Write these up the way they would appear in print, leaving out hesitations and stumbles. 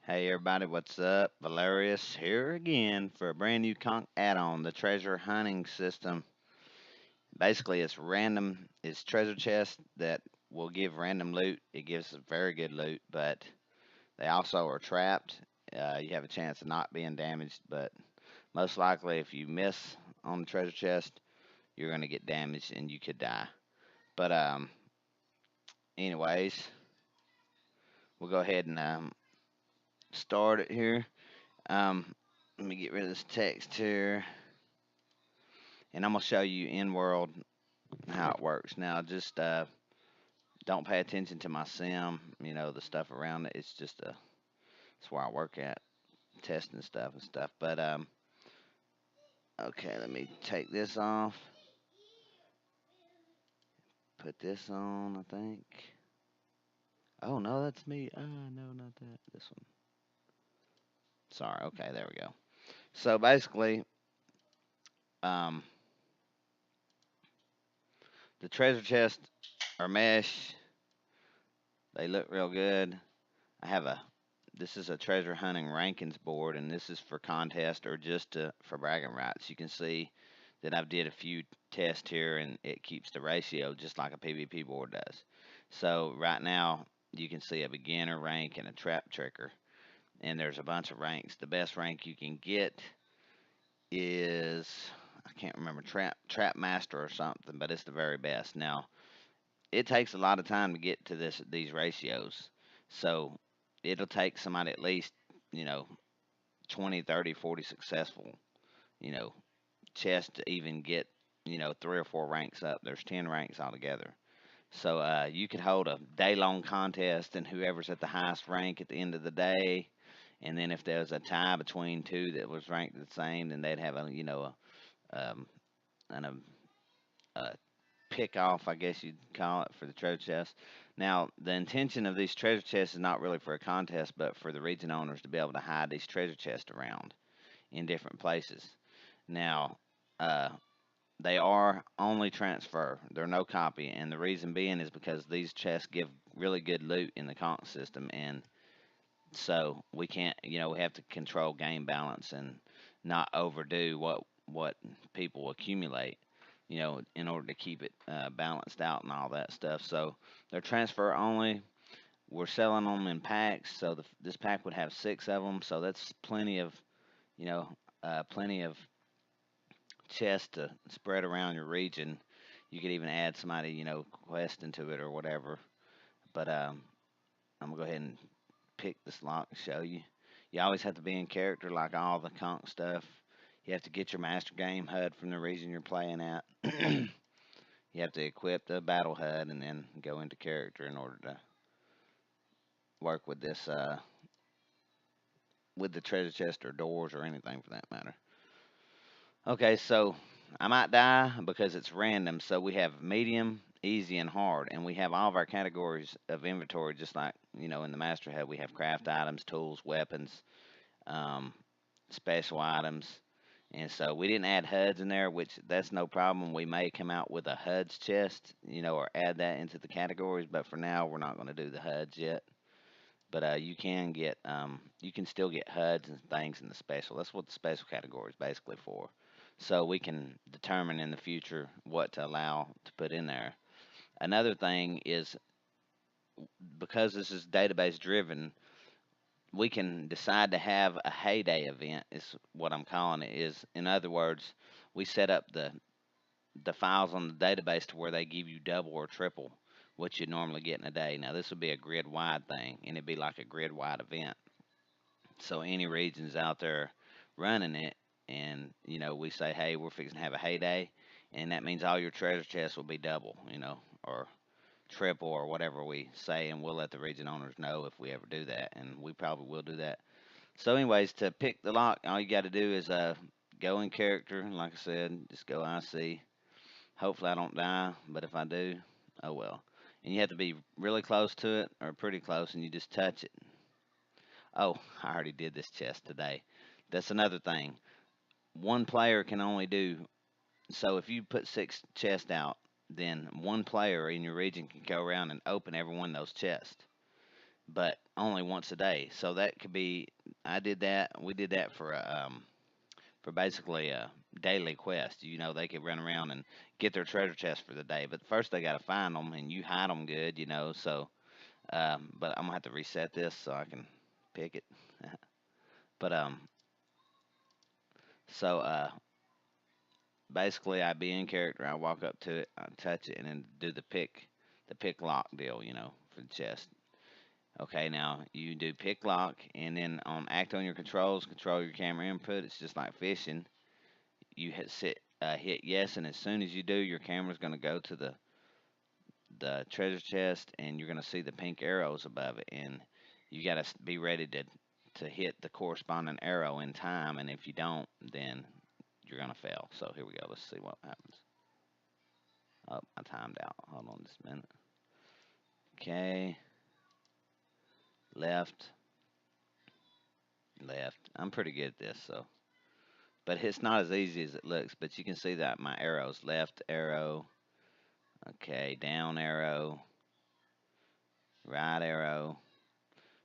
Hey everybody, what's up? Valerius here again for a brand new konk add-on, the treasure hunting system. Basically, it's random. It's treasure chests that will give random loot. It gives very good loot, but they also are trapped. You have a chance of not being damaged, but most likely, if you miss on the treasure chest, you're going to get damaged and you could die. But anyways, we'll go ahead and start it here. Um, Let me get rid of this text here. And I'm gonna show you in world how it works. Now, just don't pay attention to my sim. The stuff around it. It's just it's where I work at, testing stuff and stuff. But okay, let me take this off. Put this on. I think. Oh no, that's me. No, not that. This one. Sorry. Okay, there we go. So basically, um, the treasure chests are mesh. They look real good. I have a This is a treasure hunting rankings board, and this is for contest or just for bragging rights. You can see that I've did a few tests here, and it keeps the ratio just like a PvP board does. So right now, you can see a beginner rank and a trap tricker, and there's a bunch of ranks. The best rank you can get is, I can't remember, trap master or something, but it's the very best. Now it takes a lot of time to get to these ratios. So it'll take somebody at least, you know, 20, 30, 40 successful, you know, chests to even get, 3 or 4 ranks up. There's 10 ranks altogether. So you could hold a day long contest, and whoever's at the highest rank at the end of the day, and then if there was a tie between two that was ranked the same, then they'd have um, an, a pick off, I guess you'd call it, for the treasure chest. Now, the intention of these treasure chests is not really for a contest, but for the region owners to be able to hide these treasure chests around in different places. Now, uh, they are only transfer; they're no copy, and the reason being is because these chests give really good loot in the conk system, and so we can't, we have to control game balance and not overdo what people accumulate, in order to keep it balanced out and all that stuff. So they're transfer only. We're selling them in packs, so this pack would have 6 of them. So that's you know, plenty of chests to spread around your region. You could even add somebody, quest into it or whatever. But I'm gonna go ahead and pick this lock and show you. You always have to be in character like all the conk stuff. You have to get your master game HUD from the region you're playing at. You have to equip the battle HUD and then go into character in order to work with this with the treasure chest or doors or anything for that matter. Okay, so I might die because it's random. So we have medium, easy, and hard, and we have all of our categories of inventory just like in the master HUD. We have craft items, tools, weapons, um, special items. And so we didn't add HUDs in there, which that's no problem. We may come out with a HUDs chest, or add that into the categories. But for now, we're not going to do the HUDs yet. But you can still get HUDs and things in the special. That's what the special category is basically for. So we can determine in the future what to allow to put in there. Another thing is because this is database driven, we can decide to have a heyday event is what I'm calling it. Is in other words, we set up the files on the database to where they give you double or triple what you normally get in a day. Now this would be a grid wide thing, and it'd be like a grid wide event. So any regions out there running it, and we say, hey, we're fixing to have a heyday, and that means all your treasure chests will be double, or triple or whatever we say, and we'll let the region owners know if we ever do that, and we probably will do that. So, anyways, to pick the lock, all you got to do is go in character. Like I said, just go IC. Hopefully, I don't die, but if I do, oh well. And you have to be really close to it or pretty close, and you just touch it. Oh, I already did this chest today. That's another thing. One player can only do so. If you put 6 chests out, then one player in your region can go around and open every one of those chests. But only once a day. So that could be. I did that. We did that for basically a daily quest. You know, they could run around and get their treasure chest for the day, but first they got to find them, and you hide them good. You know, so but I'm gonna have to reset this so I can pick it. But so basically, I be in character. I walk up to it, I touch it, and then do the pick lock deal. You know, for the chest. Okay, now you do pick lock, and then on act on your controls, control your camera input. It's just like fishing. You hit yes, and as soon as you do, your camera's gonna go to the treasure chest, and you're gonna see the pink arrows above it, and you gotta be ready to hit the corresponding arrow in time, and if you don't, then you're gonna fail. So here we go. Let's see what happens. Oh, I timed out. Hold on just a minute. Okay, left, left. I'm pretty good at this, so but it's not as easy as it looks. But you can see that my arrows, left arrow, okay, down arrow, right arrow.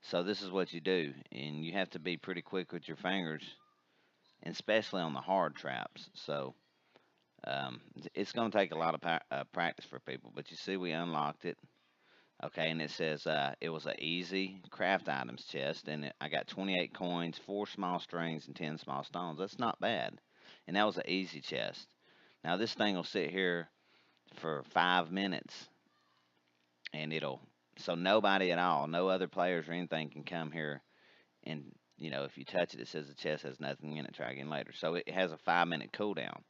So this is what you do, and you have to be pretty quick with your fingers, and especially on the hard traps. So it's going to take a lot of practice for people. But you see, we unlocked it. Okay, and it says it was an easy craft items chest, and I got 28 coins, 4 small strings, and 10 small stones. That's not bad, and that was an easy chest. Now this thing will sit here for 5 minutes, and it'll so nobody at all, no other players or anything can come here and if you touch it, it says the chest has nothing in it. Try again later. So it has a 5 minute cooldown.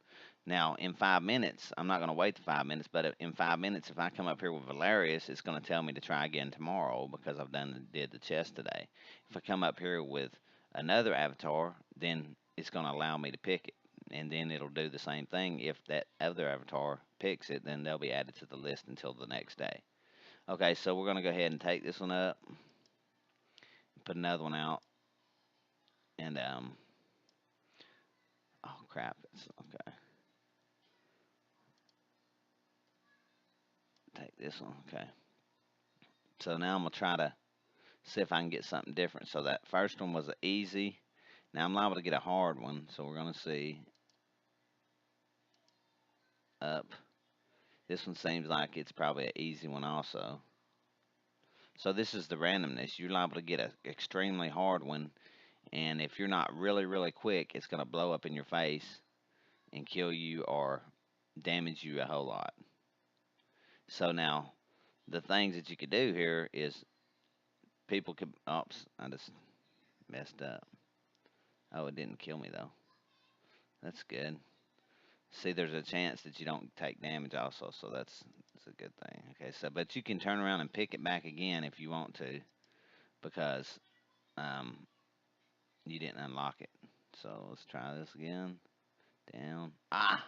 Now, in 5 minutes, I'm not going to wait the 5 minutes, but in 5 minutes, if I come up here with Valerius, it's going to tell me to try again tomorrow because I've did the chest today. If I come up here with another avatar, then it's going to allow me to pick it, and then it'll do the same thing. If that other avatar picks it, then they'll be added to the list until the next day. Okay, so we're going to go ahead and take this one up, put another one out, and oh crap, it's okay. Take this one, okay. So now I'm gonna try to see if I can get something different. So that first one was an easy. Now I'm liable to get a hard one, so we're gonna see up. This one seems like it's probably an easy one also. So this is the randomness. You're liable to get an extremely hard one, and if you're not really, really quick, it's gonna blow up in your face and kill you or damage you a whole lot. So now the things that you could do here is people could. Oops, I just messed up. Oh, it didn't kill me though. That's good. See, there's a chance that you don't take damage also, so that's a good thing. Okay, so but you can turn around and pick it back again if you want to, because um you didn't unlock it. So let's try this again. Down. Ah,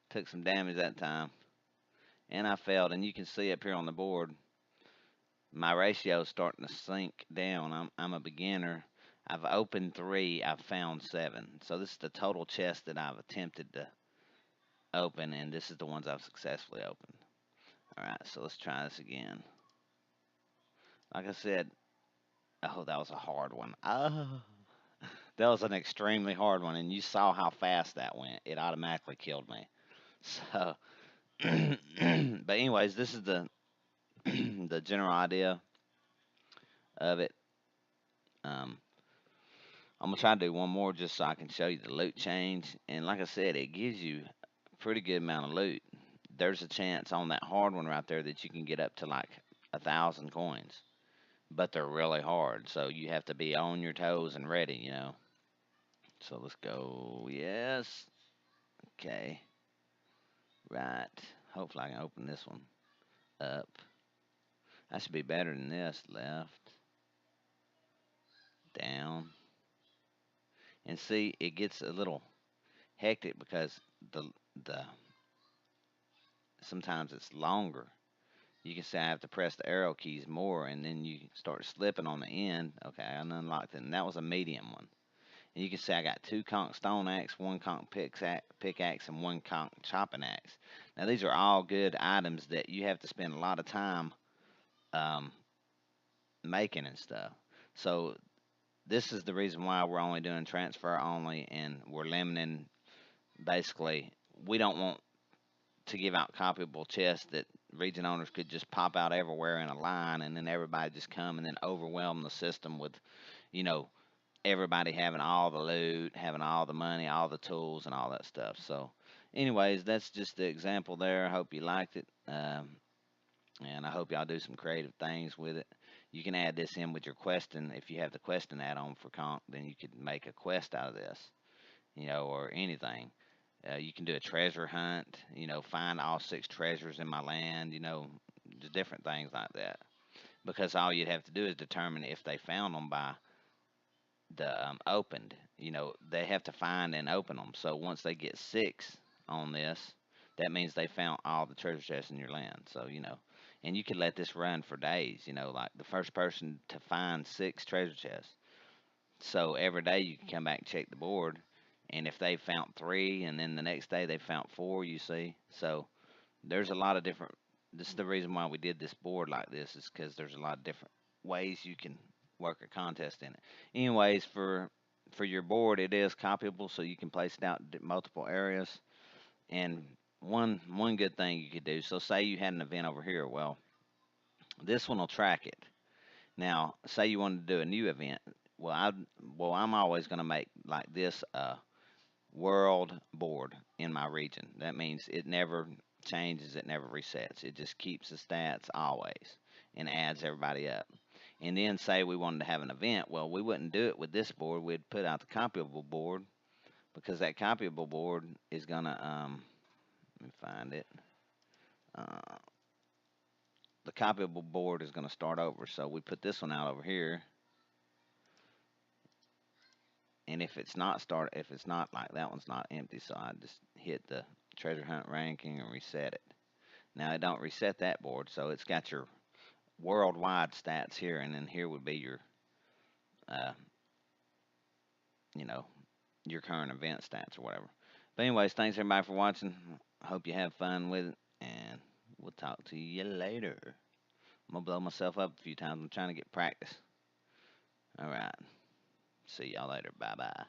took some damage that time, and I failed. And you can see up here on the board, my ratio is starting to sink down. I'm a beginner. I've opened 3. I've found 7. So this is the total chest that I've attempted to open, and this is the ones I've successfully opened. All right, so let's try this again. Like I said, oh, that was a hard one. Oh, that was an extremely hard one, and you saw how fast that went. It automatically killed me. So, but anyways, this is the the general idea of it. Um, I'm gonna try to do one more just so I can show you the loot change. And like I said, it gives you a pretty good amount of loot. There's a chance on that hard one right there that you can get up to like 1,000 coins, but they're really hard. So you have to be on your toes and ready. So let's go. Yes. Okay. Right. Hopefully I can open this one up. I should be better than this. Left. Down. And see, it gets a little hectic because the the sometimes it's longer. You can see I have to press the arrow keys more, and then you start slipping on the end. Okay, I unlocked it, and that was a medium one. And you can see I got 2 conk stone axe, 1 conk pickaxe, and 1 conk chopping axe. Now these are all good items that you have to spend a lot of time um, making and stuff. So this is the reason why we're only doing transfer only, and we're limiting. Basically, we don't want to give out copyable chests that region owners could just pop out everywhere in a line, and then everybody just come and then overwhelm the system with, you know, everybody having all the loot, having all the money, all the tools, and all that stuff. So, anyways, that's just the example there. I hope you liked it, and I hope y'all do some creative things with it. You can add this in with your questing. If you have the questing add-on for conk, then you could make a quest out of this, or anything. You can do a treasure hunt, find all six treasures in my land, just different things like that. Because all you'd have to do is determine if they found them by the opened. They have to find and open them. So once they get six on this, that means they found all the treasure chests in your land. So and you could let this run for days. Like the first person to find six treasure chests. So every day you can come back and check the board, and if they found three, and then the next day they found four, you see. So there's a lot of different. This is the reason why we did this board like this, is because there's a lot of different ways you can work a contest in it. Anyways, for your board, it is copyable, so you can place it out in multiple areas. And one good thing you could do. So say you had an event over here. Well, this one will track it. Now, say you wanted to do a new event. I'm always going to make like this world board in my region. That means it never changes, it never resets. It just keeps the stats always and adds everybody up. And then say we wanted to have an event. Well, we wouldn't do it with this board. We'd put out the copyable board, because that copyable board is gonna let me find it. Uh, the copyable board is gonna start over. So we put this one out over here, and if it's not like that one's not empty, so I just hit the treasure hunt ranking and reset it. Now it don't reset that board, so it's got your worldwide stats here, and then here would be your, uh, you know, your current event stats or whatever. But anyways, thanks everybody for watching. I hope you have fun with it, and we'll talk to you later. I'm gonna blow myself up a few times. I'm trying to get practice. All right. See y'all later. Bye bye.